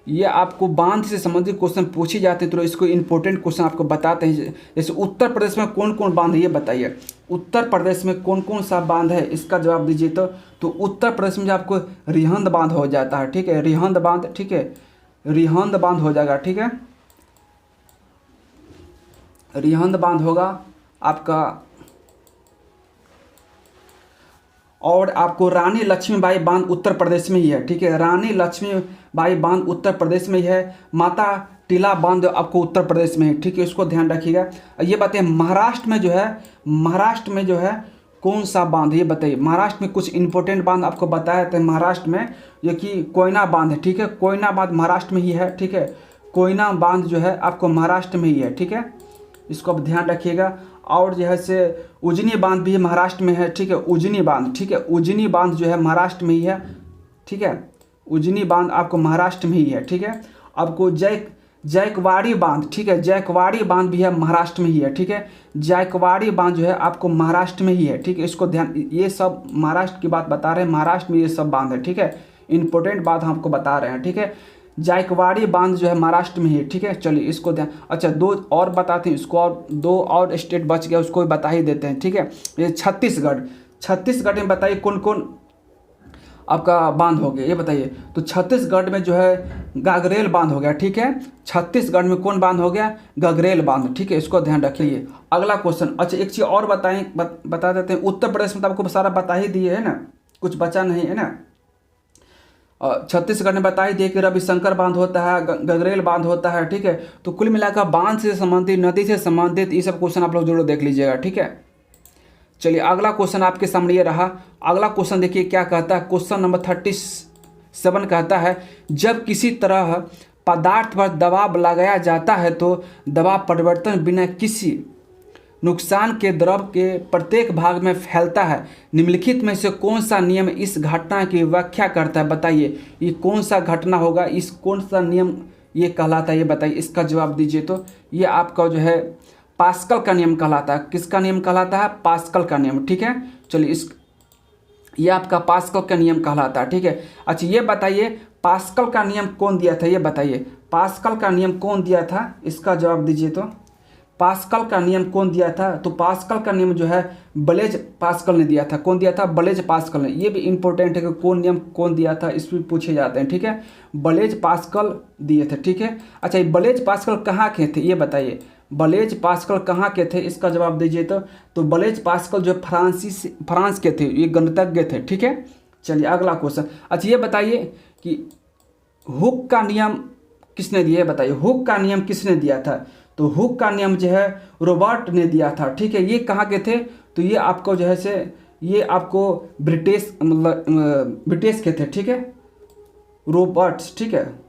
Speaker 1: ये आपको बांध से संबंधित क्वेश्चन पूछे जाते हैं तो इसको इंपॉर्टेंट क्वेश्चन आपको बताते हैं। जैसे उत्तर प्रदेश में कौन कौन बांध है ये बताइए। उत्तर प्रदेश में कौन कौन सा बांध है, इसका जवाब दीजिए। तो उत्तर प्रदेश में जो आपको रिहंद बांध हो जाता है। ठीक है, रिहंद बांध। ठीक है, रिहंद बांध हो जाएगा। ठीक है, रिहंद बांध होगा आपका। और आपको रानी लक्ष्मीबाई बांध उत्तर प्रदेश में ही है। ठीक है, रानी लक्ष्मीबाई बांध उत्तर प्रदेश में ही है। माता टीला बांध आपको उत्तर प्रदेश में है। ठीक है, इसको ध्यान रखिएगा। ये बताइए महाराष्ट्र में जो है कौन सा बांध, ये बताइए। महाराष्ट्र में कुछ इंपॉर्टेंट बांध आपको बताया था महाराष्ट्र में, जो कि कोयना बांध है। ठीक है, कोयना बांध महाराष्ट्र में ही है। ठीक है, कोयना बांध जो है आपको महाराष्ट्र में ही है। ठीक है, इसको आप ध्यान रखिएगा। और जो है से उजनी बांध भी महाराष्ट्र में है। ठीक है, उजनी बांध। ठीक है, उजनी बांध जो है महाराष्ट्र में ही है। ठीक है, उजनी बांध आपको महाराष्ट्र में ही है। ठीक है, आपको जायकवाड़ी बांध। ठीक है, जायकवाड़ी बांध भी है महाराष्ट्र में ही है। ठीक है, जायकवाड़ी बांध जो है आपको महाराष्ट्र में ही है। ठीक है, इसको ध्यान, ये सब महाराष्ट्र की बात बता रहे हैं, महाराष्ट्र में ये सब बांध है। ठीक है, इंपॉर्टेंट बात हम आपको बता रहे हैं। ठीक है, जायकवाड़ी बांध जो है महाराष्ट्र में ही है। ठीक है, चलिए इसको ध्यान। अच्छा, 2 और बताते हैं इसको, और 2 और स्टेट बच गया, उसको भी बता ही देते हैं। ठीक है, ये छत्तीसगढ़ में बताइए कौन कौन आपका बांध हो गया, ये बताइए। तो छत्तीसगढ़ में जो है गगरेल बांध हो गया। ठीक है, छत्तीसगढ़ में कौन बांध हो गया, गगरेल बांध। ठीक है, इसको ध्यान रखिए। अगला क्वेश्चन। अच्छा, एक चीज़ और बता देते हैं। उत्तर प्रदेश में तो आपको सारा बता ही दिए है ना, कुछ बचा नहीं है ना। छत्तीसगढ़ ने बता ही दिया कि रविशंकर बांध होता है, गगरेल बांध होता है। ठीक है, तो कुल मिलाकर बांध से संबंधित, नदी से संबंधित ये सब क्वेश्चन आप लोग जरूर देख लीजिएगा। ठीक है, चलिए अगला क्वेश्चन आपके सामने ये रहा। अगला क्वेश्चन देखिए क्या कहता है। क्वेश्चन नंबर 37 कहता है, जब किसी तरह पदार्थ पर दबाव लगाया जाता है तो दबाव परिवर्तन बिना किसी नुकसान के द्रव के प्रत्येक भाग में फैलता है। निम्नलिखित में से कौन सा नियम इस घटना की व्याख्या करता है, बताइए। ये कौन सा घटना होगा, इस कौन सा नियम ये कहलाता है, ये बताइए। इसका जवाब दीजिए। तो ये आपका जो है पास्कल का नियम कहलाता है। किसका नियम कहलाता है, पास्कल का नियम। ठीक है, चलिए ये आपका पास्कल का नियम कहलाता है। ठीक है, अच्छा ये बताइए पास्कल का नियम कौन दिया था, ये बताइए। पास्कल का नियम कौन दिया था, इसका जवाब दीजिए। तो पास्कल का नियम कौन दिया था, तो पास्कल का नियम जो है ब्लेज पास्कल ने दिया था। कौन दिया था, ब्लेज पास्कल ने। ये भी इंपॉर्टेंट है कि कौन नियम कौन दिया था, इस पर पूछे जाते हैं। ठीक है, ब्लेज पास्कल दिए थे। ठीक है, अच्छा ये ब्लेज पास्कल कहाँ के थे, ये बताइए। ब्लेज पास्कल कहाँ के थे, इसका जवाब दीजिए। तो ब्लेज पास्कल जो फ्रांस के थे, ये गणितज्ञ थे। ठीक है, चलिए अगला क्वेश्चन। अच्छा ये बताइए कि हुक का नियम किसने दिया, बताइए। हुक का नियम किसने दिया था, तो हुक का नियम जो है रॉबर्ट ने दिया था। ठीक है, ये कहाँ के थे, तो ये आपको जो है से ये आपको ब्रिटिश के थे। ठीक है, रॉबर्ट्स। ठीक है,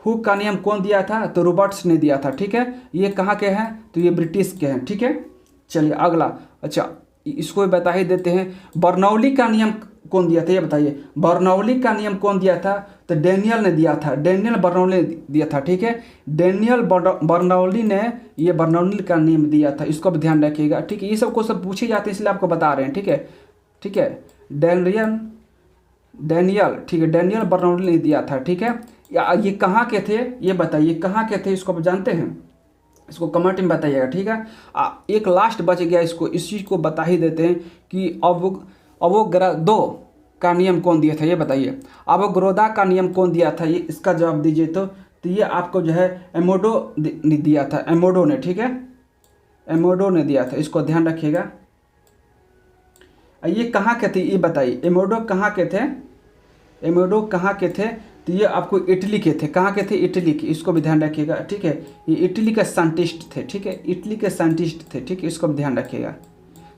Speaker 1: हुक का नियम कौन दिया था, तो रॉबर्ट्स ने दिया था। ठीक है, ये कहाँ के हैं, तो ये ब्रिटिश के हैं। ठीक है, चलिए अगला। अच्छा इसको भी बता ही देते हैं। बर्नौली का नियम कौन दिया था, ये बताइए। बर्नौली का नियम कौन दिया था, तो डेनियल ने दिया था, डेनियल बर्नौली ने दिया था, ठीक है। डेनियल बर्नौली ने ये बर्नौली का नेम दिया था, इसको भी ध्यान रखिएगा, ठीक है। ये सब क्वेश्चन पूछे जाते हैं इसलिए आपको बता रहे हैं, ठीक है, ठीक है। डेनियल, ठीक है, डेनियल बर्नौली ने दिया था, ठीक है। ये कहाँ के थे ये बताइए, कहाँ के थे, इसको आप जानते हैं, इसको कमेंट में बताइएगा, ठीक है। एक लास्ट बच गया, इसको इस चीज़ को बता ही देते हैं कि अवोगाद्रो का नियम कौन दिया था ये बताइए। अवोगाद्रो का नियम कौन दिया था, ये इसका जवाब दीजिए। तो ये आपको जो है एमोडो ने दिया था, एमोडो ने, ठीक है, एमोडो ने दिया था, इसको ध्यान रखिएगा। ये कहाँ के थे ये बताइए, एमोडो कहाँ के थे, एमोडो कहाँ के थे, तो ये आपको इटली के थे, कहाँ के थे, इटली के, इसको भी ध्यान रखिएगा, ठीक है। ये इटली के साइंटिस्ट थे, ठीक है, इटली के साइंटिस्ट थे, ठीक है, इसको भी ध्यान रखिएगा।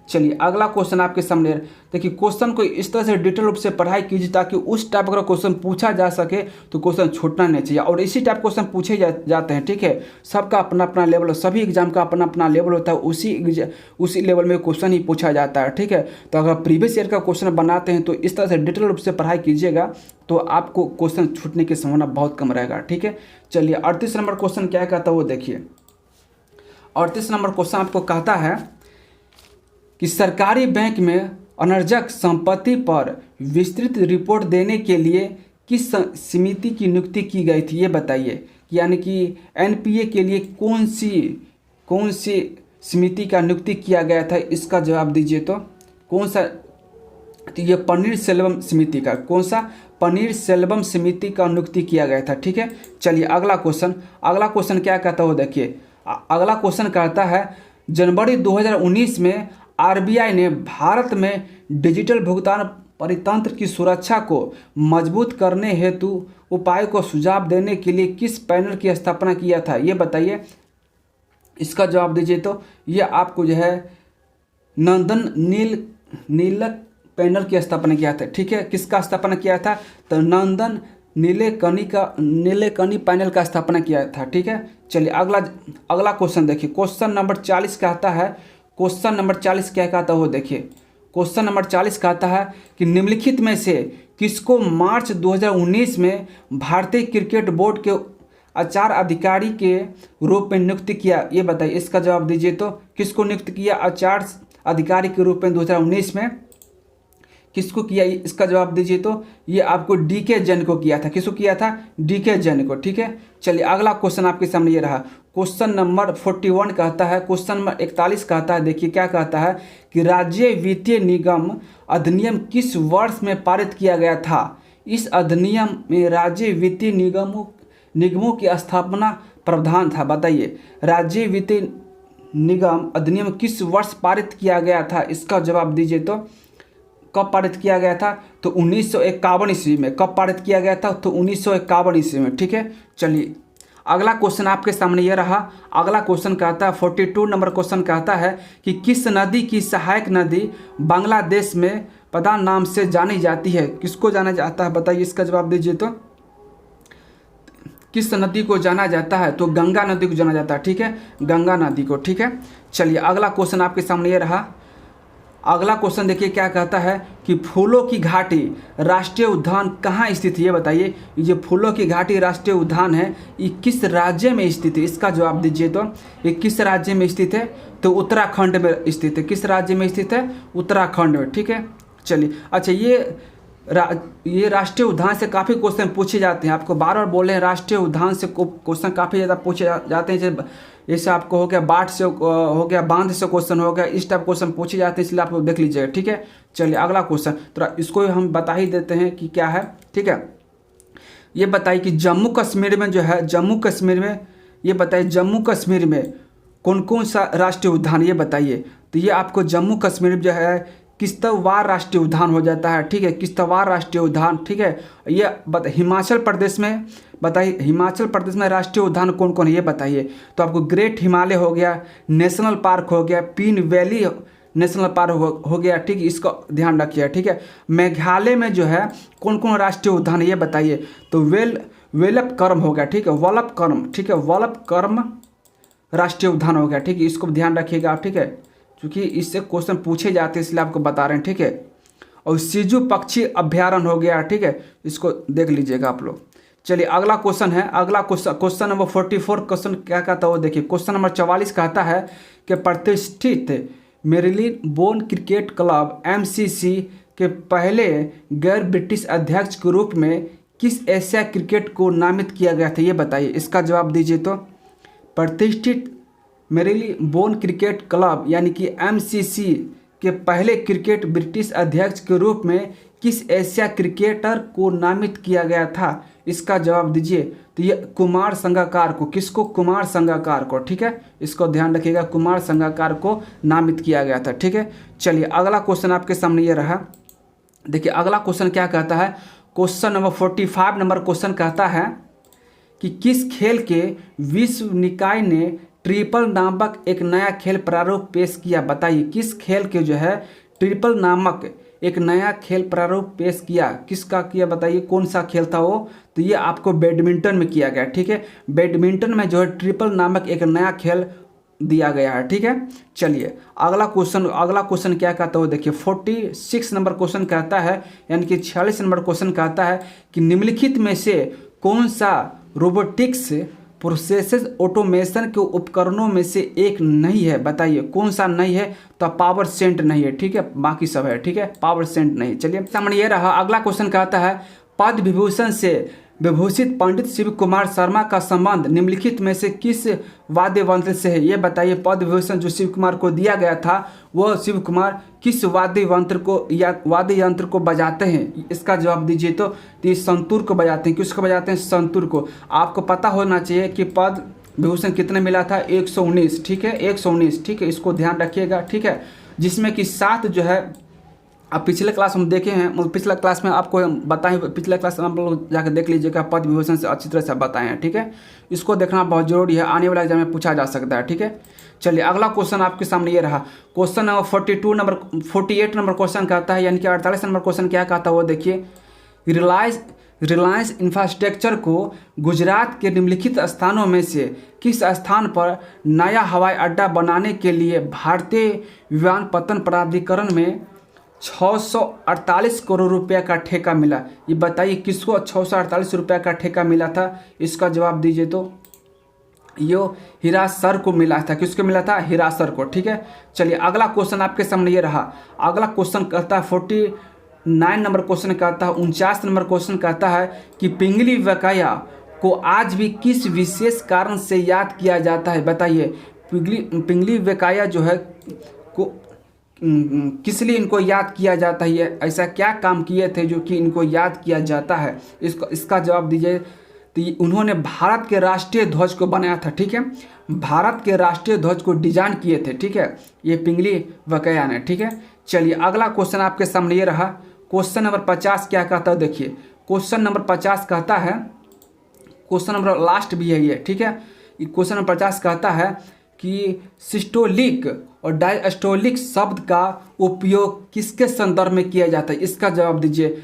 Speaker 1: चलिए अगला क्वेश्चन आपके सामने, देखिए क्वेश्चन को इस तरह से डिटेल रूप से पढ़ाई कीजिए ताकि उस टाइप का क्वेश्चन पूछा जा सके तो क्वेश्चन छूटना नहीं चाहिए, और इसी टाइप क्वेश्चन पूछे जाते हैं, ठीक है। सबका अपना अपना लेवल, सभी एग्जाम का अपना अपना लेवल होता है, उसी लेवल में क्वेश्चन ही पूछा जाता है, ठीक है। तो अगर प्रीवियस ईयर का क्वेश्चन बनाते हैं तो इस तरह से डिटेल रूप से पढ़ाई कीजिएगा तो आपको क्वेश्चन छूटने की संभावना बहुत कम रहेगा, ठीक है। चलिए 38 नंबर क्वेश्चन क्या कहता है वो देखिए। 38 नंबर क्वेश्चन आपको कहता है कि सरकारी बैंक में अनर्जक संपत्ति पर विस्तृत रिपोर्ट देने के लिए किस समिति की नियुक्ति की गई थी ये बताइए। यानी कि एनपीए के लिए कौन सी समिति का नियुक्ति किया गया था, इसका जवाब दीजिए। तो कौन सा, तो ये पनीर सेल्वम समिति का, कौन सा, पनीर सेल्वम समिति का नियुक्ति किया गया था, ठीक है। चलिए अगला क्वेश्चन क्या कहता है वो देखिए। अगला क्वेश्चन कहता है जनवरी 2019 में आरबीआई ने भारत में डिजिटल भुगतान परितंत्र की सुरक्षा को मजबूत करने हेतु उपाय को सुझाव देने के लिए किस पैनल की स्थापना किया था ये बताइए, इसका जवाब दीजिए। तो ये आपको जो है नंदन नीलक पैनल की स्थापना किया था, ठीक है। किसका स्थापना किया था, तो नंदन नीलेकनी पैनल का स्थापना किया था, ठीक है। चलिए अगला क्वेश्चन देखिए। क्वेश्चन नंबर 40 कहता है, क्वेश्चन नंबर 40 क्या कहता है वो देखिए। क्वेश्चन नंबर 40 कहता है कि निम्नलिखित में से किसको मार्च 2019 में भारतीय क्रिकेट बोर्ड के आचार अधिकारी के रूप में नियुक्त किया ये बताइए, इसका जवाब दीजिए। तो किसको नियुक्त किया आचार अधिकारी के रूप में 2019 में, किसको किया इसका जवाब दीजिए। तो ये आपको डीके जैन को किया था, किसको किया था, डीके जैन को, ठीक है। चलिए अगला क्वेश्चन आपके सामने ये रहा। क्वेश्चन नंबर 41 कहता है, क्वेश्चन नंबर 41 कहता है, देखिए क्या कहता है कि राज्य वित्तीय निगम अधिनियम किस वर्ष में पारित किया गया था। इस अधिनियम में राज्य वित्तीय निगमों की स्थापना प्रावधान था, बताइए राज्य वित्तीय निगम अधिनियम किस वर्ष पारित किया गया था, इसका जवाब दीजिए। तो कब पारित किया गया था, तो 1951 ईस्वी में। कब पारित किया गया था, तो 1951 ईस्वी में, ठीक है। चलिए अगला क्वेश्चन आपके सामने ये रहा। अगला क्वेश्चन कहता है 42 नंबर क्वेश्चन कहता है कि किस नदी की सहायक नदी बांग्लादेश में प्रधान नाम से जानी जाती है, किसको जाना जाता है बताइए, इसका जवाब दीजिए। तो किस नदी को जाना जाता है, तो गंगा नदी को जाना जाता है, ठीक है, गंगा नदी को, ठीक है। चलिए अगला क्वेश्चन आपके सामने ये रहा। अगला क्वेश्चन देखिए क्या कहता है कि फूलों की घाटी राष्ट्रीय उद्यान कहाँ स्थित है ये बताइए। ये फूलों की घाटी राष्ट्रीय उद्यान है, ये किस राज्य में स्थित है, इसका जवाब दीजिए। तो ये किस राज्य में स्थित है, तो उत्तराखंड में स्थित है। किस राज्य में स्थित है, उत्तराखंड में, ठीक है। चलिए अच्छा, ये राष्ट्रीय उद्यान से काफ़ी क्वेश्चन पूछे जाते हैं, आपको बार बार बोले हैं राष्ट्रीय उद्यान से क्वेश्चन काफ़ी ज़्यादा पूछे जाते हैं। जैसे आपको हो गया बाढ़ से हो गया, बांध से क्वेश्चन हो गया, इस टाइप क्वेश्चन पूछे जाते हैं, इसलिए आप लोग देख लीजिएगा, ठीक है। चलिए अगला क्वेश्चन तो इसको हम बता ही देते हैं कि क्या है, ठीक है। ये बताइए कि जम्मू कश्मीर में जो है, जम्मू कश्मीर में ये बताइए जम्मू कश्मीर में कौन कौन सा राष्ट्रीय उद्यान ये बताइए। तो ये आपको जम्मू कश्मीर जो है किश्तवाड़ राष्ट्रीय उद्यान हो जाता है, ठीक है, किश्तवाड़ राष्ट्रीय उद्यान, ठीक है। ये हिमाचल प्रदेश में बताइए, हिमाचल प्रदेश में राष्ट्रीय उद्यान कौन कौन है ये बताइए। तो आपको ग्रेट हिमालय हो गया, नेशनल पार्क हो गया, पीन वैली नेशनल पार्क हो गया, ठीक है, इसका ध्यान रखिए, ठीक है। मेघालय में जो है कौन कौन राष्ट्रीय उद्यान है ये बताइए। तो वेलपकर्म हो गया, ठीक है, वल्लभकर्म, ठीक है, वल्लभकर्म राष्ट्रीय उद्यान हो गया, ठीक है, इसको ध्यान रखिएगा आप, ठीक है, क्योंकि इससे क्वेश्चन पूछे जाते हैं इसलिए आपको बता रहे हैं, ठीक है। और सिजु पक्षी अभ्यारण्य हो गया, ठीक है, इसको देख लीजिएगा आप लोग। चलिए अगला क्वेश्चन है, अगला क्वेश्चन नंबर 44 क्वेश्चन क्या कहता है वो देखिए। क्वेश्चन नंबर 44 कहता है कि प्रतिष्ठित Marilyn bone cricket club MCC के पहले गैर ब्रिटिश अध्यक्ष के रूप में किस एशिया क्रिकेट को नामित किया गया था, ये बताइए, इसका जवाब दीजिए। तो प्रतिष्ठित मेरिलिन बोन क्रिकेट क्लब यानी कि MCC के पहले क्रिकेट ब्रिटिश अध्यक्ष के रूप में किस एशिया क्रिकेटर को नामित किया गया था, इसका जवाब दीजिए। तो ये कुमार संगकारा को, किसको, कुमार संगकारा को, ठीक है, इसको ध्यान रखिएगा, कुमार संगकारा को नामित किया गया था, ठीक है। चलिए अगला क्वेश्चन आपके सामने ये रहा, देखिए अगला क्वेश्चन क्या कहता है। क्वेश्चन नंबर 45 नंबर क्वेश्चन कहता है कि किस खेल के विश्व निकाय ने ट्रिपल नामक एक नया खेल प्रारूप पेश किया, बताइए किस खेल के जो है ट्रिपल नामक एक नया खेल प्रारूप पेश किया, किसका किया बताइए, कौन सा खेल था वो। तो ये आपको बैडमिंटन में किया गया, ठीक है, बैडमिंटन में जो है ट्रिपल नामक एक नया खेल दिया गया है, ठीक है। चलिए अगला क्वेश्चन क्या कहता है वो देखिए। 46 नंबर क्वेश्चन कहता है, यानी कि 46 नंबर क्वेश्चन कहता है कि निम्नलिखित में से कौन सा रोबोटिक्स प्रोसेस ऑटोमेशन के उपकरणों में से एक नहीं है, बताइए कौन सा नहीं है। तो पावर सेंट नहीं है, ठीक है, बाकी सब है, ठीक है, पावर सेंट नहीं। चलिए सामने ये रहा, अगला क्वेश्चन कहता है पद्म विभूषण से विभूषित पंडित शिव कुमार शर्मा का संबंध निम्नलिखित में से किस वाद्य यंत्र से है, ये बताइए। पद्म विभूषण जो शिव कुमार को दिया गया था वह शिव कुमार किस वाद्य यंत्र को बजाते हैं, इसका जवाब दीजिए। तो ये संतूर को बजाते हैं, किसको बजाते हैं, संतूर को। आपको पता होना चाहिए कि पद्म विभूषण कितने मिला था, 119, ठीक है, 119, ठीक है, इसको ध्यान रखिएगा, ठीक है, जिसमें कि 7 जो है अब पिछले क्लास हम देखे हैं, मतलब पिछला क्लास में आपको बताएं, पिछले क्लास में आप लोग जाकर देख लीजिएगा, पद्म विभूषण से अच्छी तरह से बताए हैं, ठीक है, इसको देखना बहुत जरूरी है, आने वाला एग्जाम में पूछा जा सकता है, ठीक है। चलिए अगला क्वेश्चन आपके सामने ये रहा, क्वेश्चन नंबर 48 नंबर क्वेश्चन कहता है, यानी कि 48 नंबर क्वेश्चन क्या कहता है वो देखिए। रिलायंस इंफ्रास्ट्रक्चर को गुजरात के निम्नलिखित स्थानों में से किस स्थान पर नया हवाई अड्डा बनाने के लिए भारतीय विमानपत्तन प्राधिकरण में 648 करोड़ रुपए का ठेका मिला, ये बताइए किसको 648 रुपये का ठेका मिला था, इसका जवाब दीजिए। तो यो हिरासर को मिला था, किसको मिला था, हिरासर को, ठीक है। चलिए अगला क्वेश्चन आपके सामने ये रहा, अगला क्वेश्चन कहता है 49 नंबर क्वेश्चन कहता है, 49 नंबर क्वेश्चन कहता है कि पिंगली वकाया को आज भी किस विशेष कारण से याद किया जाता है, बताइए। पिंगली वकाया जो है को किस लिए इनको याद किया जाता है, ऐसा क्या काम किए थे जो कि इनको याद किया जाता है, इसका जवाब दीजिए। तो उन्होंने भारत के राष्ट्रीय ध्वज को बनाया था, ठीक है, भारत के राष्ट्रीय ध्वज को डिजाइन किए थे, ठीक है, ये पिंगली वकाया ने, ठीक है। चलिए अगला क्वेश्चन आपके सामने ये रहा, क्वेश्चन नंबर 50 क्या कहता है देखिए। क्वेश्चन नंबर 50 कहता है, क्वेश्चन नंबर लास्ट भी है ये, ठीक है, क्वेश्चन नंबर 50 कहता है कि सिस्टोलिक और डायस्टोलिक शब्द का उपयोग किसके संदर्भ में किया जाता है, इसका जवाब दीजिए।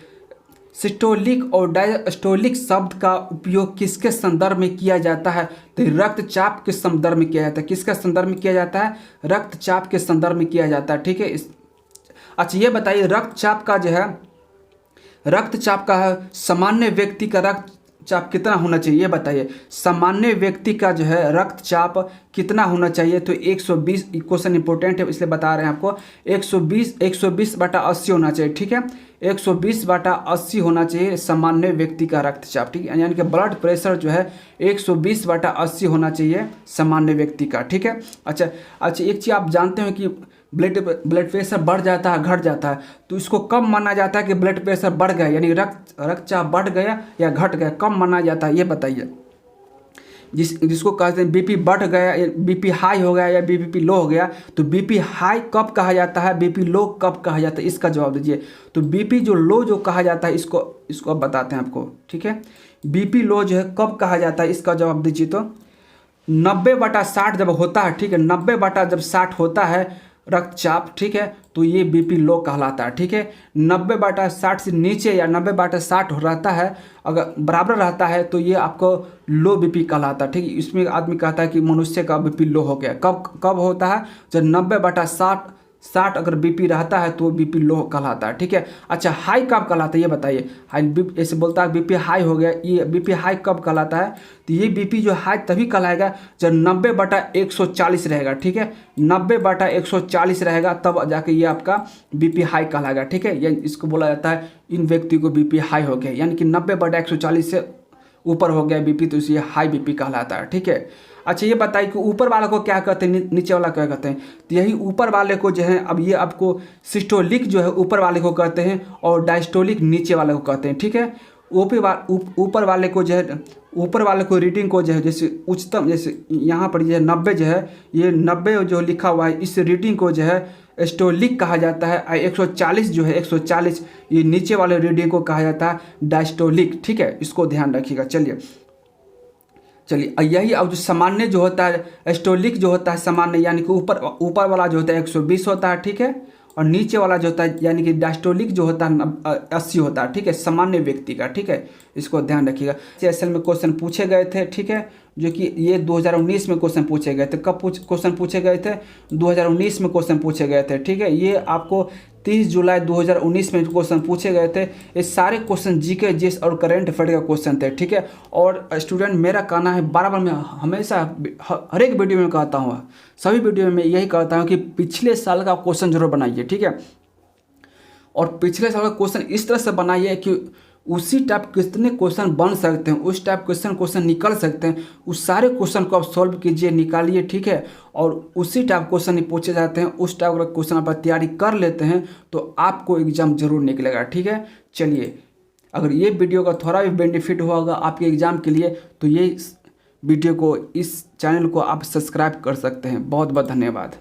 Speaker 1: सिस्टोलिक और डायस्टोलिक शब्द का उपयोग किसके संदर्भ में किया जाता है, तो रक्तचाप के संदर्भ में किया जाता है, किसके संदर्भ में किया जाता है, रक्तचाप के संदर्भ में किया जाता है, ठीक है। अच्छा ये बताइए रक्तचाप का सामान्य व्यक्ति का रक्तचाप कितना होना चाहिए, ये बताइए। सामान्य व्यक्ति का जो है रक्तचाप कितना होना चाहिए, तो 120, क्वेश्चन इंपॉर्टेंट है इसलिए बता रहे हैं आपको, 120/80 होना चाहिए, ठीक है, 120/80 होना चाहिए सामान्य व्यक्ति का रक्तचाप, ठीक है, यानी कि ब्लड प्रेशर जो है 120/80 होना चाहिए सामान्य व्यक्ति का, ठीक है। अच्छा एक चीज़ आप जानते हो कि ब्लड प्रेशर बढ़ जाता है घट जाता है, तो इसको कम माना जाता है कि ब्लड प्रेशर बढ़ गया, यानी रक्तचाप बढ़ गया या घट गया, कम माना जाता है, ये बताइए। जिसको कहते हैं बीपी बढ़ गया, बीपी हाई हो गया या बीपी लो हो गया, तो बीपी हाई कब कहा जाता है, बीपी लो कब कहा जाता है, इसका जवाब दीजिए। तो बीपी जो लो जो कहा जाता है इसको अब बताते हैं आपको, ठीक है। बीपी लो जो है कब कहा जाता है, इसका जवाब दीजिए। तो 90/60 जब होता है, ठीक है, 90/60 होता है रक्तचाप, ठीक है, तो ये बीपी लो कहलाता है, ठीक है। 90/60 से नीचे या 90/60 रहता है, अगर बराबर रहता है तो ये आपको लो बीपी कहलाता है, ठीक है। इसमें आदमी कहता है कि मनुष्य का बीपी लो हो गया, कब होता है, जब 90/60 60 अगर बीपी रहता है तो बीपी लो कहलाता है, ठीक है। अच्छा, हाई कब कहलाता है ये बताइए। हाई ऐसे बोलता है बीपी हाई हो गया, ये बीपी हाई कब कहलाता है? तो ये बीपी जो हाई तभी कहलाएगा जब 90/140 रहेगा, ठीक है। 90/140 रहेगा तब जाके ये आपका बीपी हाई कहलाएगा, ठीक है। ये इसको बोला जाता है इन व्यक्ति को बीपी हाई हो गया, यानी कि 90/140 से ऊपर हो गया बीपी तो इसे हाई बीपी कहलाता है, ठीक है। अच्छा, ये बताइए कि ऊपर वाले को क्या कहते हैं, नीचे वाला क्या कहते हैं? तो यही ऊपर वाले को जो है, अब ये आपको सिस्टोलिक जो है ऊपर वाले को कहते हैं और डायस्टोलिक नीचे वाले को कहते हैं, ठीक है। ऊपर वाले को जो है, ऊपर वाले को रीडिंग को जो है जैसे उच्चतम, जैसे यहाँ पर जो है 90 जो है, ये 90 जो लिखा हुआ है इस रीडिंग को जो है स्टोलिक कहा जाता है। 140 जो है 140 ये नीचे वाले रीडिंग को कहा जाता है डायस्टोलिक, ठीक है। इसको ध्यान रखिएगा। चलिए यही अब जो सामान्य जो होता है स्टोलिक जो होता है सामान्य, यानी कि ऊपर वाला जो होता है 120 होता है, ठीक है। और नीचे वाला जो होता है यानी कि डायस्टोलिक जो होता है 80 होता है, ठीक है, सामान्य व्यक्ति का, ठीक है। इसको ध्यान रखिएगा। असल में क्वेश्चन पूछे गए थे, ठीक है, जो कि ये 2019 में क्वेश्चन पूछे गए थे। कब क्वेश्चन पूछे गए थे? 2019 में क्वेश्चन पूछे गए थे, ठीक है। ये आपको 30 जुलाई 2019 में क्वेश्चन पूछे गए थे। ये सारे क्वेश्चन जीके, जीएस और करंट अफेयर का क्वेश्चन थे, ठीक है। और स्टूडेंट, मेरा कहना है बार मैं हमेशा हर एक वीडियो में कहता हूँ, सभी वीडियो में यही कहता हूँ कि पिछले साल का क्वेश्चन जरूर बनाइए, ठीक है। और पिछले साल का क्वेश्चन इस तरह से बनाइए कि उसी टाइप कितने क्वेश्चन बन सकते हैं, उस टाइप क्वेश्चन निकल सकते हैं, उस सारे क्वेश्चन को आप सॉल्व कीजिए, निकालिए, ठीक है। और उसी टाइप क्वेश्चन पूछे जाते हैं, उस टाइप का क्वेश्चन आप तैयारी कर लेते हैं तो आपको एग्जाम जरूर निकलेगा, ठीक है। चलिए, अगर ये वीडियो का थोड़ा भी बेनिफिट होगा आपके एग्जाम के लिए तो ये वीडियो को, इस चैनल को आप सब्सक्राइब कर सकते हैं। बहुत बहुत धन्यवाद।